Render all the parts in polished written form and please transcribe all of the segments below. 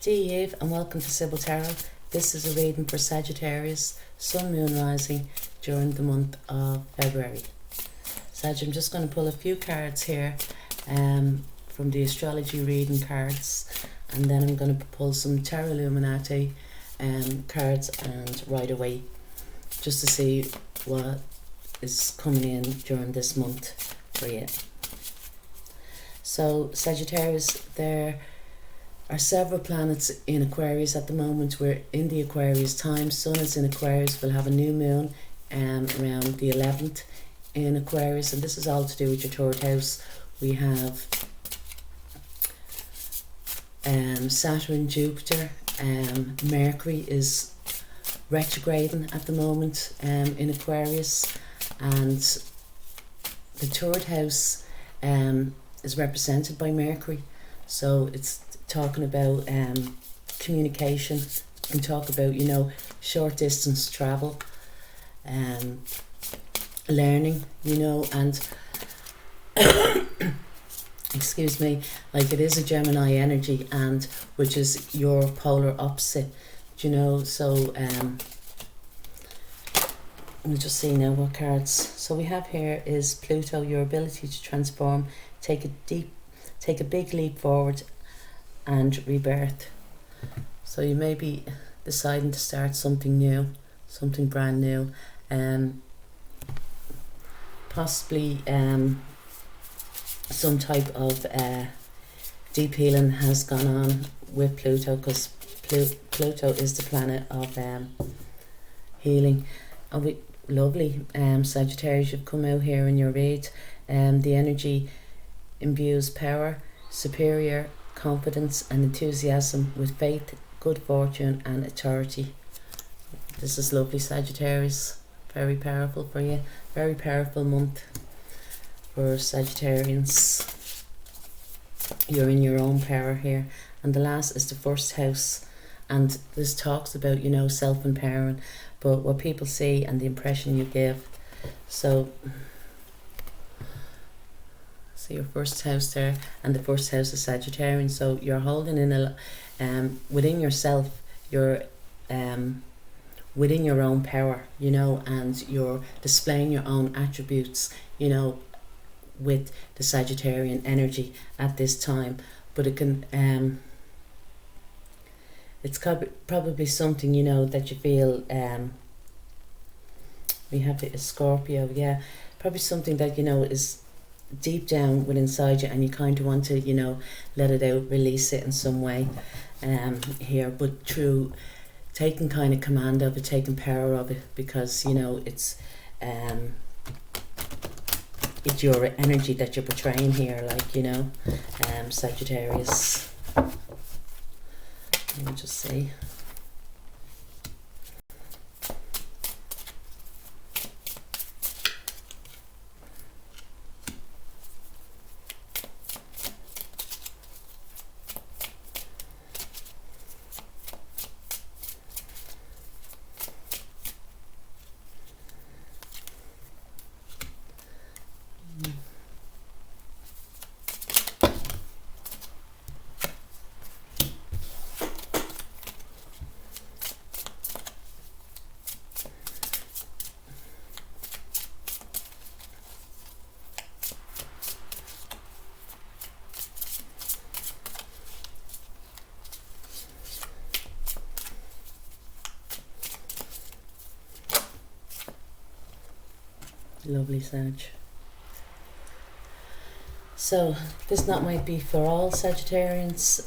Dear Eve, and welcome to Sibyl Tarot. This is a reading for Sagittarius, Sun, Moon, Rising during the month of February. Sag, I'm just going to pull a few cards here from the Astrology reading cards, and then I'm going to pull some Tarot Illuminati cards and Rider-Waite, just to see what is coming in during this month for you. So Sagittarius, there are several planets in Aquarius at the moment. We're in the Aquarius time. Sun is in Aquarius. We'll have a new moon around the 11th in Aquarius, and this is all to do with your third house. We have Saturn, Jupiter, Mercury is retrograding at the moment in Aquarius, and the third house is represented by Mercury, so it's talking about communication, and talk about, you know, short distance travel, learning, you know, and excuse me, like it is a Gemini energy, and which is your polar opposite, you know. So we'll just see now what cards. So we have here is Pluto, your ability to transform, take a big leap forward and rebirth. So you may be deciding to start something new, something brand new, possibly some type of deep healing has gone on with Pluto, because Pluto is the planet of healing. And we lovely Sagittarius, you've come out here in your read. The energy imbues power, superior confidence and enthusiasm with faith, good fortune and authority. This is lovely, Sagittarius. Very powerful for you. Very powerful month for Sagittarians. You're in your own power here. And the last is the first house, and this talks about, you know, self-empowering, but what people see and the impression you give. So your first house there, and the first house is Sagittarian. So you're holding in a within yourself, you're within your own power, you know, and you're displaying your own attributes, you know, with the Sagittarian energy at this time. But it can it's probably something, you know, that you feel we have the Scorpio, yeah, probably something that, you know, is deep down within inside you, and you kind of want to, you know, let it out, release it in some way here, but through taking kind of command of it, taking power of it, because, you know, it's your energy that you're portraying here, like, you know, Sagittarius. Let me just see. Lovely, Sag. So this not might be for all Sagittarians,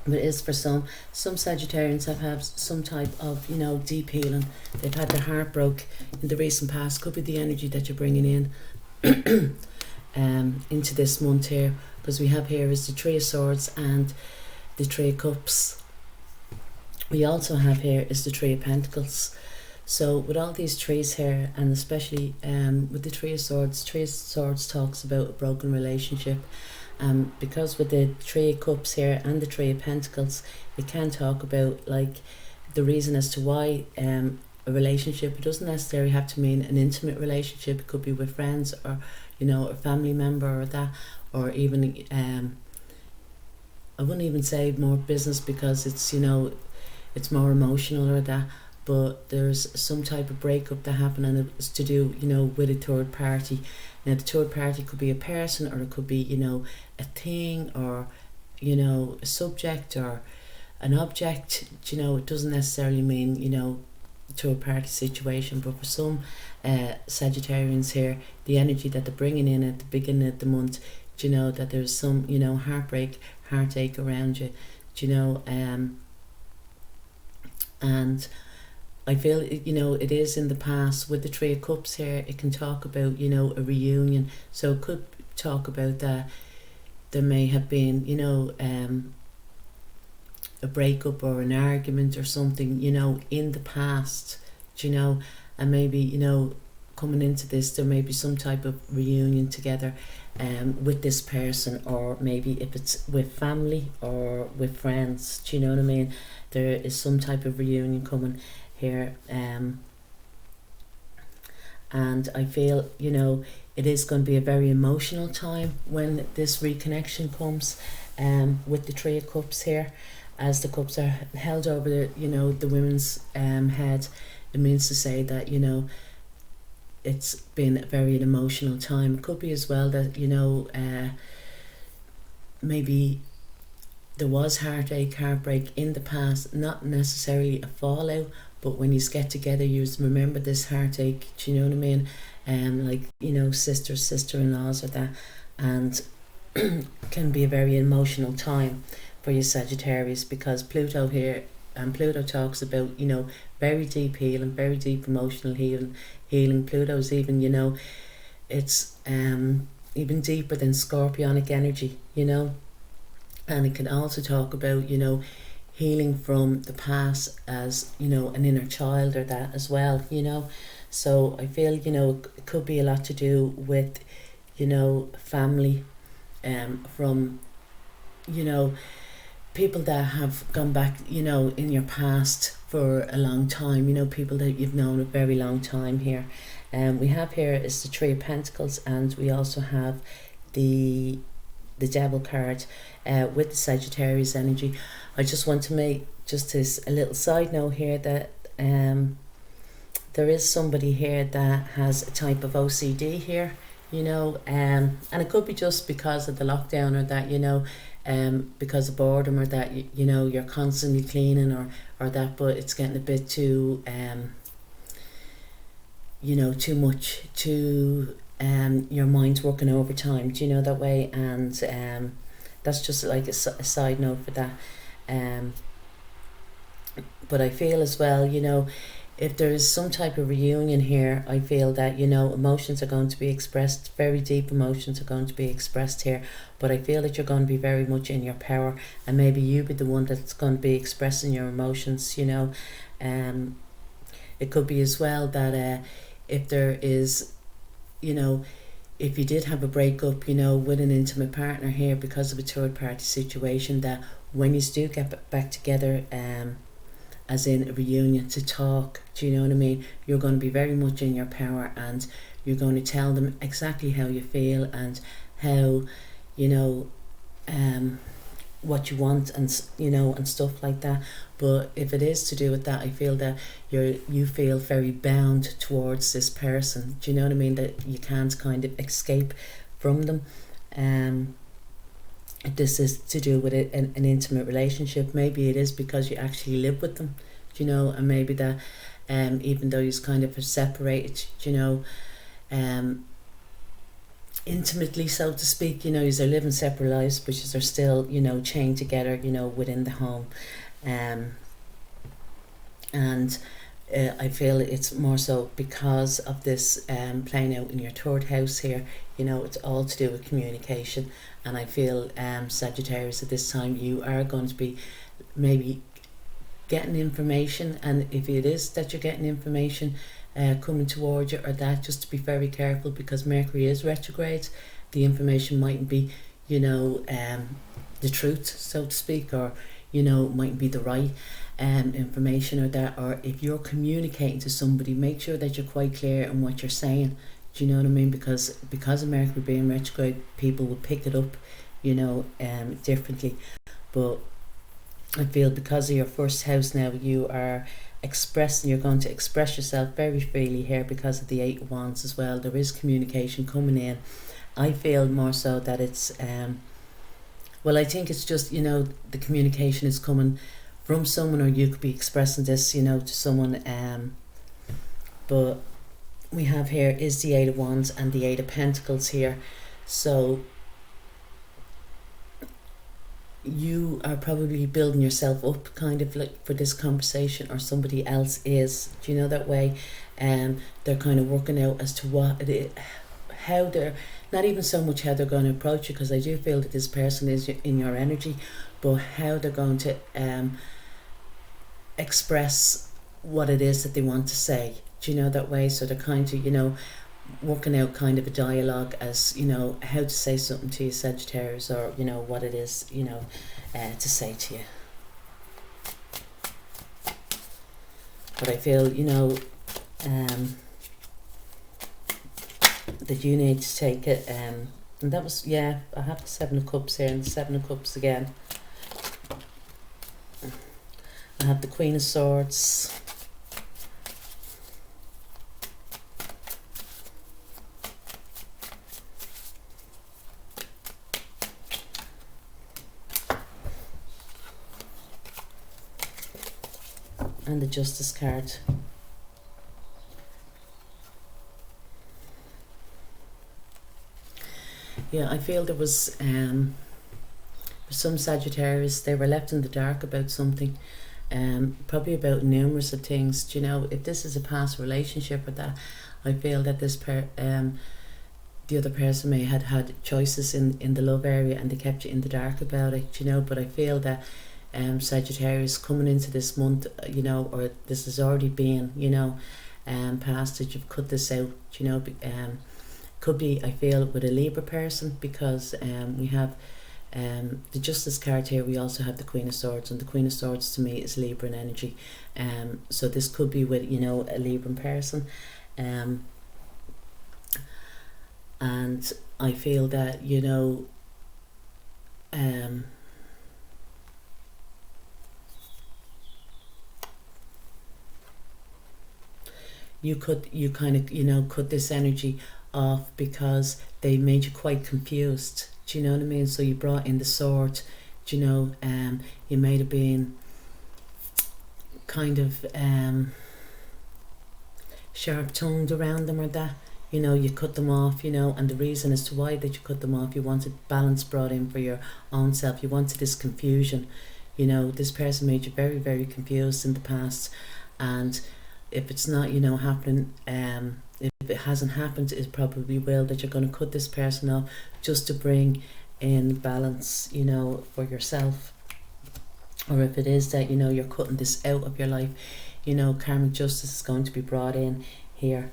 but it is for some. Some Sagittarians have had some type of, you know, deep healing. They've had their heart broke in the recent past. Could be the energy that you're bringing in into this month here, because we have here is the Three of Swords and the Three of Cups. We also have here is the Three of Pentacles. So with all these trees here, and especially with the Three of Swords talks about a broken relationship. Because with the Three of Cups here and the Three of Pentacles, it can talk about like the reason as to why a relationship, it doesn't necessarily have to mean an intimate relationship. It could be with friends, or, you know, a family member, or that, or even I wouldn't even say more business, because it's, you know, it's more emotional or that, but there's some type of breakup that happened, and it's to do, you know, with a third party. Now the third party could be a person, or it could be, you know, a thing, or, you know, a subject or an object. You know, it doesn't necessarily mean, you know, third party situation, but for some Sagittarians here, the energy that they're bringing in at the beginning of the month, you know, that there's some, you know, heartache around you, you know, and I feel, you know, it is in the past. With the Three of Cups here, it can talk about, you know, a reunion, so it could talk about that there may have been, you know, a breakup or an argument or something, you know, in the past, you know, and maybe, you know, coming into this, there may be some type of reunion together with this person, or maybe if it's with family or with friends, do you know what I mean? There is some type of reunion coming here, and I feel, you know, it is going to be a very emotional time when this reconnection comes, with the Three of Cups here, as the cups are held over the, you know, the women's head. It means to say that, you know, it's been a very emotional time. It could be as well that, you know, maybe there was heartbreak in the past, not necessarily a fallout, but when you get together, you remember this heartache, do you know what I mean? Like, you know, sister-in-laws or that, and can be a very emotional time for you Sagittarius, because Pluto here, and Pluto talks about, you know, very deep healing, very deep emotional healing. Pluto's even, you know, it's even deeper than scorpionic energy, you know, and it can also talk about, you know, healing from the past, as, you know, an inner child or that as well, you know. So I feel, you know, it could be a lot to do with, you know, family, from, you know, people that have gone back, you know, in your past for a long time, you know, people that you've known a very long time here. We have here is the Three of Pentacles, and we also have the Devil card with the Sagittarius energy. I just want to make just this a little side note here that there is somebody here that has a type of OCD here, you know, and it could be just because of the lockdown, or that, you know, because of boredom, or that, you know, you're constantly cleaning, or that, but it's getting a bit too you know, too much, your mind's working overtime, do you know, that way, and that's just like a side note for that. But I feel as well, you know, if there is some type of reunion here, I feel that, you know, emotions are going to be expressed, very deep emotions are going to be expressed here, but I feel that you're going to be very much in your power, and maybe you be the one that's going to be expressing your emotions, you know. It could be as well that if there is, you know, if you did have a breakup, you know, with an intimate partner here because of a third party situation, that when you do get back together, as in a reunion to talk, do you know what I mean, you're going to be very much in your power, and you're going to tell them exactly how you feel, and how, you know, what you want, and, you know, and stuff like that. But if it is to do with that, I feel that you feel very bound towards this person, do you know what I mean, that you can't kind of escape from them. This is to do with an intimate relationship. Maybe it is because you actually live with them, you know, and maybe that even though you're kind of separated, you know, intimately, so to speak, you know, you're living separate lives, but you're still, you know, chained together, you know, within the home. And I feel it's more so because of this playing out in your third house here, you know, it's all to do with communication. And I feel Sagittarius, at this time you are going to be maybe getting information, and if it is that you're getting information coming towards you, or that, just to be very careful, because Mercury is retrograde. The information mightn't be, you know, the truth, so to speak, or, you know, mightn't be the right information, or that, or if you're communicating to somebody, make sure that you're quite clear on what you're saying. Do you know what I mean? Because of Mercury being retrograde, people will pick it up, you know, differently. but I feel because of your first house now, you are you're going to express yourself very freely here because of the 8 of Wands as well. There is communication coming in. I feel more so that it's I think it's just, the communication is coming from someone, or you could be expressing this, to someone, but we have here is the 8 of Wands and the 8 of Pentacles here. So you are probably building yourself up kind of like for this conversation, or somebody else is, that way. They're kind of working out as to what it is, how they're, not even so much how they're going to approach you, because I do feel that this person is in your energy, but how they're going to express what it is that they want to say, that way. So they're kind of, working out kind of a dialogue as, how to say something to you, Sagittarius, or, what it is, to say to you. But I feel, that you need to take it, and that was, I have the 7 of Cups here, and the 7 of Cups again. I have the Queen of Swords. And the Justice card. Yeah, I feel there was for some Sagittarius, they were left in the dark about something, probably about numerous of things. If this is a past relationship or that, I feel that this the other person may had had choices in the love area, and they kept you in the dark about it. But I feel that Sagittarius, coming into this month, or this has already been, past that you've cut this out, could be, I feel, with a Libra person, because we have the Justice card here. We also have the Queen of Swords, and the Queen of Swords to me is Libra in energy. So this could be with, a Libra person. And I feel that, you kind of, cut this energy off because they made you quite confused. Do you know what I mean? So you brought in the sword, you might have been kind of sharp-tongued around them or that. You cut them off, and the reason as to why that you cut them off, you wanted balance brought in for your own self. You wanted this confusion. This person made you very, very confused in the past, and if it's not, happening, if it hasn't happened, it probably will, that you're going to cut this person off just to bring in balance, for yourself. Or if it is that, you're cutting this out of your life, karmic justice is going to be brought in here.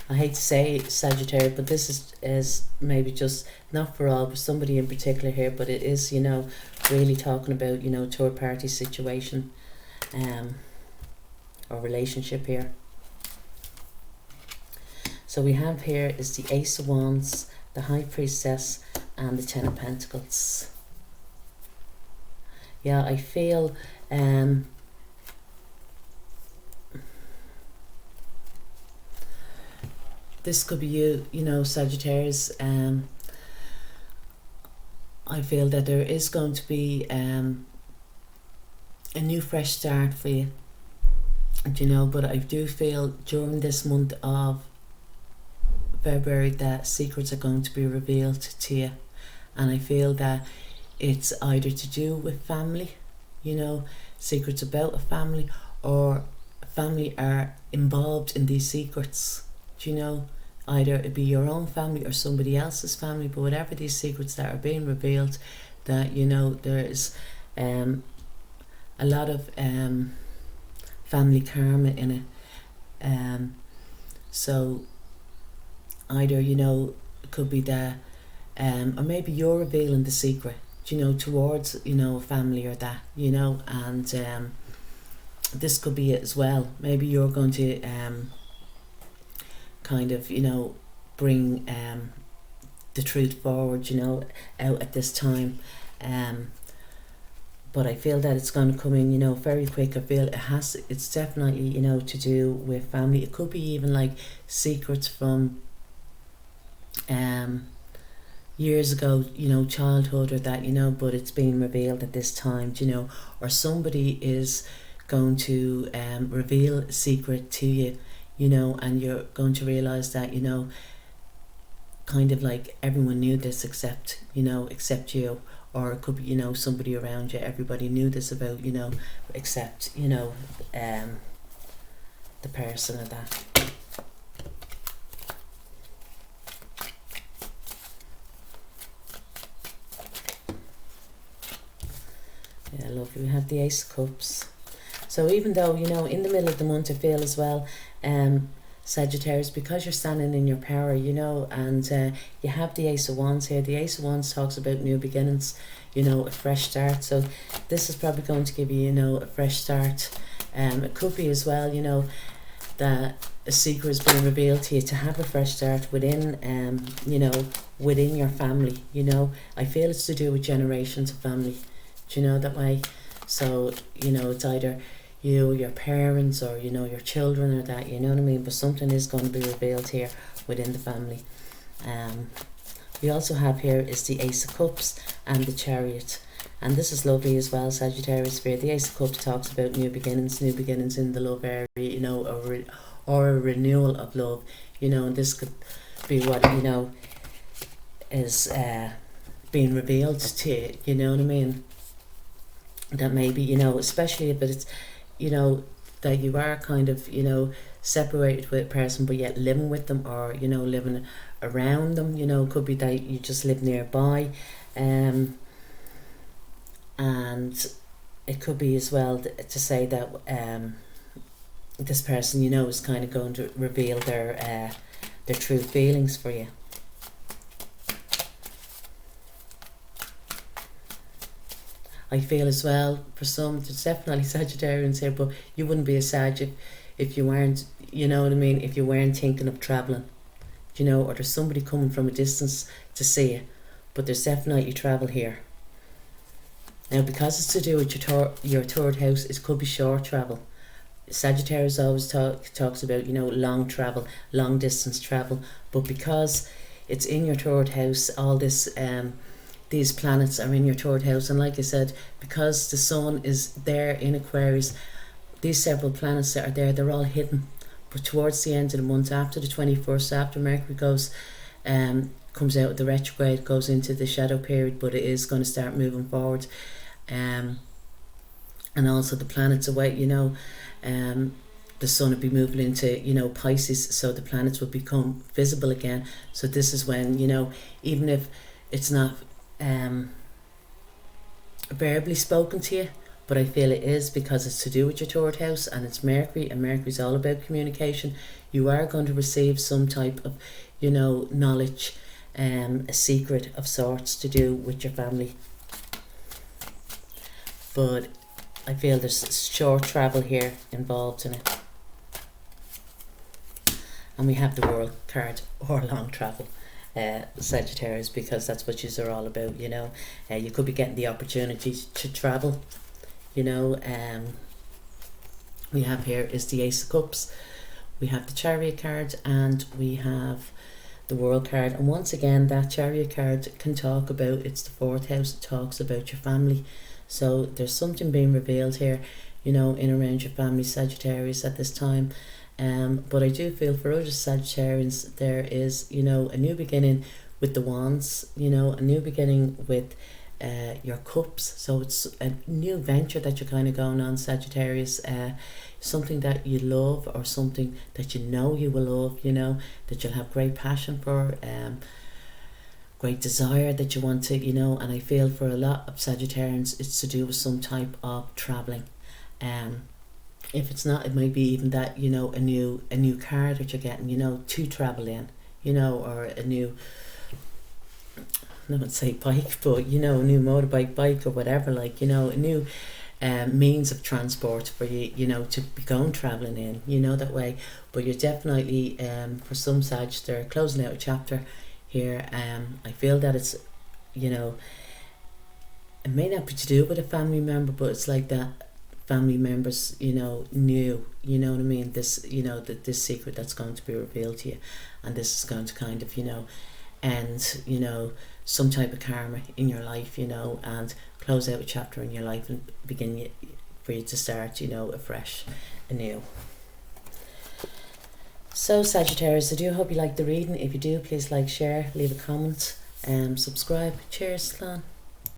I hate to say Sagittarius, but this is maybe just not for all, but somebody in particular here, but it is, really talking about, third party situation or relationship here. So we have here is the Ace of Wands, the High Priestess, and the 10 of Pentacles. Yeah, I feel this could be you, Sagittarius. I feel that there is going to be a new fresh start for you, but I do feel during this month of February that secrets are going to be revealed to you, and I feel that it's either to do with family, secrets about a family, or a family are involved in these secrets. Either it be your own family or somebody else's family, but whatever these secrets that are being revealed, that there is a lot of family karma in it. So either it could be that or maybe you're revealing the secret, towards a family or that, and this could be it as well. Maybe you're going to kind of bring the truth forward, you know, out at this time. But I feel that it's going to come in, you know, very quick. I feel it's definitely, you know, to do with family. It could be even like secrets from years ago, you know, childhood or that, you know, but it's being revealed at this time, you know, or somebody is going to reveal a secret to you, you know, and you're going to realise that, you know, kind of like everyone knew this except you. Or it could be, you know, somebody around you, everybody knew this about, you know, except, you know, the person or that. Yeah, lovely. We have the Ace of Cups. So even though, you know, in the middle of the month I feel as well, Sagittarius, because you're standing in your power, you know, and you have the Ace of Wands here. The Ace of Wands talks about new beginnings, you know, a fresh start. So this is probably going to give you, you know, a fresh start. It could be as well, you know, that a secret is being revealed to you to have a fresh start within, you know, within your family. You know, I feel it's to do with generations of family. Do you know that way? So, you know, it's either you, your parents, or, you know, your children or that, you know what I mean? But something is going to be revealed here within the family. We also have here is the Ace of Cups and the Chariot. And this is lovely as well, Sagittarius Sphere. The Ace of Cups talks about new beginnings in the love area, you know, or a renewal of love, you know, and this could be what, you know, is being revealed to you, you know what I mean? That maybe, you know, especially if it's, you know, that you are kind of, you know, separated with a person but yet living with them, or, you know, living around them, you know, could be that you just live nearby, and it could be as well to say that this person, you know, is kind of going to reveal their true feelings for you. I feel as well, for some, there's definitely Sagittarians here, but you wouldn't be a Sag if you weren't, you know what I mean, if you weren't thinking of travelling, you know, or there's somebody coming from a distance to see you, but there's definitely travel here. Now, because it's to do with your third house, it could be short travel. Sagittarius always talks about, you know, long travel, long distance travel, but because it's in your third house, all this these planets are in your third house, and like I said, because the sun is there in Aquarius, these several planets that are there, they're all hidden. But towards the end of the month, after the 21st, after Mercury comes out of the retrograde, goes into the shadow period, but it is going to start moving forward, and also the planets away, you know, the sun will be moving into, you know, Pisces, so the planets will become visible again. So this is when, you know, even if it's not verbally spoken to you, but I feel it is, because it's to do with your third house and it's Mercury, and Mercury's all about communication. You are going to receive some type of, you know, knowledge, a secret of sorts to do with your family. But I feel there's short travel here involved in it. And we have the World card, or long travel. Sagittarius, because that's what yous are all about, you know. You could be getting the opportunity to travel, you know. We have here is the Ace of Cups, we have the Chariot card, and we have the World card. And once again, that Chariot card can talk about, it's the fourth house, it talks about your family. So there's something being revealed here, you know, in around your family, Sagittarius, at this time. But I do feel for other Sagittarians, there is, you know, a new beginning with the Wands, you know, a new beginning with your Cups. So it's a new venture that you're kind of going on, Sagittarius. Something that you love, or something that you know you will love, you know, that you'll have great passion for, great desire that you want to, you know. And I feel for a lot of Sagittarians, it's to do with some type of travelling. If it's not, it might be even that, you know, a new car that you're getting, you know, to travel in, you know, or a new, I wouldn't say bike, but, you know, a new motorbike, bike, or whatever, like, you know, a new means of transport for you, you know, to be going travelling in, you know, that way. But you're definitely, for some Sag, they're closing out a chapter here. I feel that it's, you know, it may not be to do with a family member, but it's like that family members, you know, knew, you know what I mean, this, you know, this secret that's going to be revealed to you, and this is going to kind of, you know, end, you know, some type of karma in your life, you know, and close out a chapter in your life and begin for you to start, you know, afresh, anew. So Sagittarius, I do hope you like the reading. If you do, please like, share, leave a comment, and subscribe. Cheers, Clan.